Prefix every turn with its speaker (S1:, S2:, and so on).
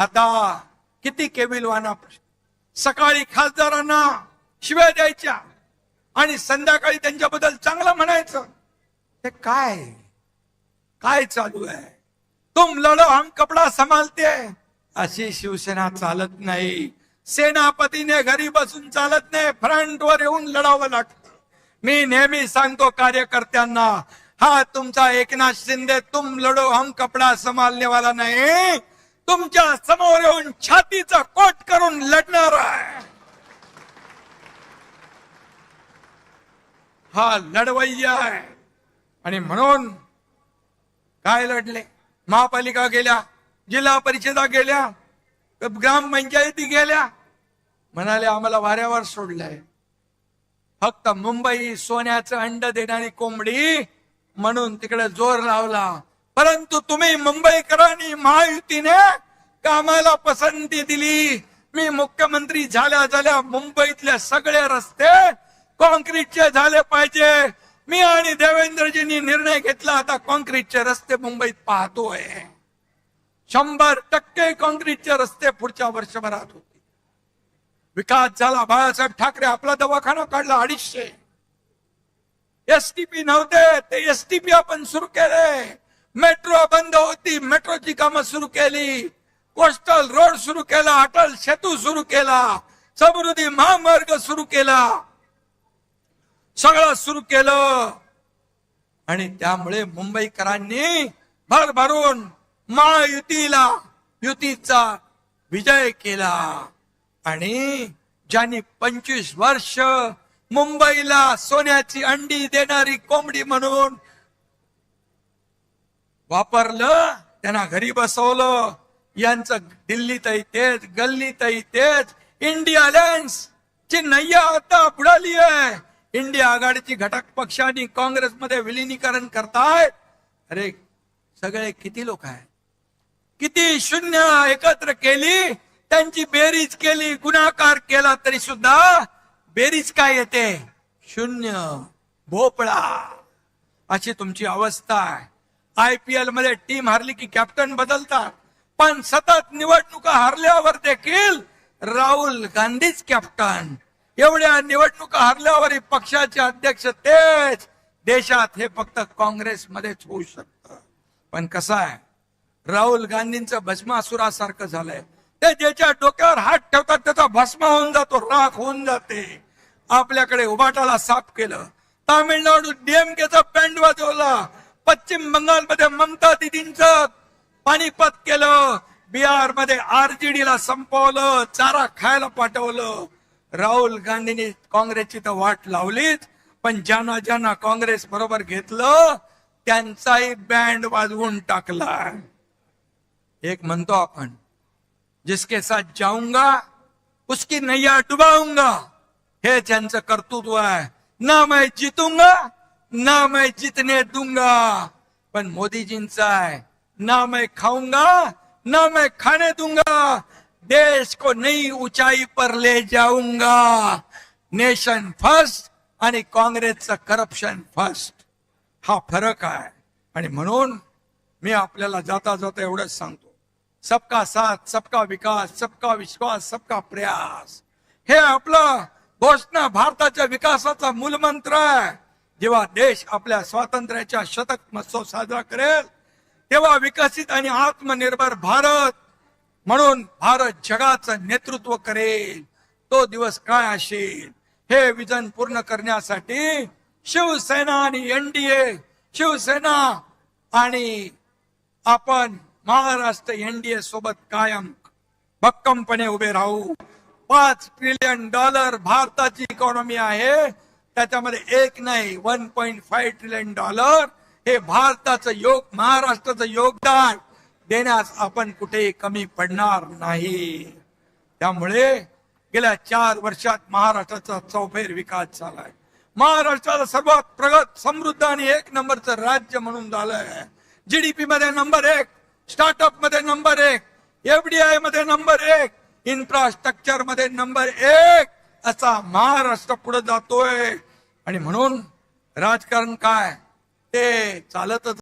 S1: आता किती केविलवाना सकाळी खासदारांना शिव्या द्यायच्या आणि संध्याकाळी त्यांच्याबद्दल चांगलं म्हणायचं. ते काय चालू आहे? तुम लढो हम कपडा संभालते, अशी शिवसेना चालत नाही. सेनापतीने घरी बसून चालत नाही, फ्रंटवर येऊन लढावं लागतं. मी नेहमी सांगतो कार्यकर्त्यांना, हा तुमचा एकनाथ शिंदे तुम लढो हम कपडा संभालने वाला नाही, तुमच्या समोर येऊन छातीचा कोट करून लढणार आहे. हा लढवय्या आहे. आणि म्हणून काय लढले? महापालिका गेल्या, जिल्हा परिषदा गेल्या, ग्रामपंचायती गेल्या, म्हणाले आम्हाला वाऱ्यावर सोडलंय. फक्त मुंबई सोन्याचं अंड देणारी कोंबडी म्हणून तिकडे जोर लावला. परंतु तुम्ही मुंबईकरांनी महायुतीने कामाला पसंती दिली. मी मुख्यमंत्री झाल्या मुंबईतले सगळे रस्ते कॉन्क्रीटचे झाले पाहिजे. मी आणि देवेंद्रजींनी निर्णय घेतला, आता कॉन्क्रीटचे रस्ते मुंबईत पाहतोय. 100% कॉन्क्रीटचे रस्ते पुढच्या वर्षभरात होते. विकास झाला. बाळासाहेब ठाकरे आपला दवाखाना काढला 250. एसटीपी नव्हते, ते एसटीपी आपण सुरू केले. मेट्रो बंद होती, मेट्रोची कामं सुरू केली. कोस्टल रोड सुरू केला, अटल सेतू सुरू केला, समृद्धी महामार्ग सुरू केला, सगळं सुरू केलं. आणि त्यामुळे मुंबईकरांनी भरभरून महायुतीचा विजय केला. आणि ज्यांनी 25 वर्ष मुंबईला सोन्याची अंडी देणारी कोंबडी म्हणून वापरलं, त्यांना घरी बसवलं. यांचं दिल्लीतही तेच, गल्लीतही तेच. इंडिया अलायन्स ची नय्या आता बुडाली आहे. इंडिया आघाडीची घटक पक्षांनी काँग्रेसमध्ये विलिनीकरण करतायत. अरे सगळे किती लोक आहेत, किती शून्य एकत्र केली, त्यांची बेरीज केली, गुणाकार केला तरी सुद्धा बेरीज काय येते? शून्य, भोपळा. अशी तुमची अवस्था आहे. IPL मध्ये टीम हारली की कॅप्टन बदलतात, पण सतत निवडणुका हारल्यावर देखील राहुल गांधीच कॅप्टन. एवढ्या निवडणुका हारल्यावर पक्षाचे अध्यक्ष तेच. देशात हे फक्त काँग्रेसमध्येच होऊ शकतं. पण कसं आहे, राहुल गांधींचं भस्मासुरासारखं झालंय. ते ज्याच्या डोक्यावर हात ठेवतात त्याचा भस्म होऊन जातो, राख होऊन जाते. आपल्याकडे उबाटाला साफ केलं, तामिळनाडू DMKचा बँड वाजवला, पश्चिम बंगालमध्ये ममता दिदींचं पाणीपत केलं, बिहार मध्ये RJD ला संपवलं, चारा खायला पाठवलं. राहुल गांधींनी काँग्रेसची तर वाट लावलीच, पण ज्यांना ज्यांना काँग्रेस बरोबर घेतलं त्यांचाही बँड वाजवून टाकला. एक म्हणतो आपण, जिसके साथ जाऊंगा उसकी नैया डुबाऊंगा, हे त्यांचं कर्तृत्व आहे. ना मैं जीतूंगा ना मैं जीतने दूंगा. पण मोदीजींचं आहे, ना मैं खाऊंगा ना मैं खाने दूंगा, देश को नई ऊंचाई पर ले जाऊंगा. नेशन फर्स्ट आणि काँग्रेसचं करप्शन फर्स्ट, हा फरक आहे. आणि म्हणून मी आपल्याला जाता जाता एवढंच सांगतो, सबका साथ, सबका विकास, सबका विश्वास, सबका प्रयास, हे आपलं घोषणा भारताच्या विकासाचा मूलमंत्र आहे. जेव्हा देश आपल्या स्वातंत्र्याच्या शतक महोत्सव साजरा करेल तेव्हा विकसित आणि आत्मनिर्भर भारत म्हणून भारत जगाचं नेतृत्व करेल. तो दिवस काय असेल हे विजन पूर्ण करण्यासाठी शिवसेना आणि NDA, शिवसेना आणि आपण महाराष्ट्र NDA सोबत कायम भक्कमपणे उभे राहू. $5 ट्रिलियन भारताची इकॉनॉमी आहे, त्याच्यामध्ये एक नाही 1.5 ट्रिलियन हे भारताचं महाराष्ट्राचं योगदान देण्यास आपण कुठेही कमी पडणार नाही. त्यामुळे गेल्या 4 वर्षात महाराष्ट्राचा चौफेर विकास झालाय. महाराष्ट्राला सर्वात प्रगत, समृद्ध आणि 1 नंबरचं राज्य म्हणून झालंय. GDP मध्ये नंबर 1, स्टार्टअप मध्ये नंबर 1, FDI मध्ये नंबर 1, इन्फ्रास्ट्रक्चर मध्ये नंबर 1, असा महाराष्ट्र पुढे जातोय. आणि म्हणून राजकारण काय ते चालतच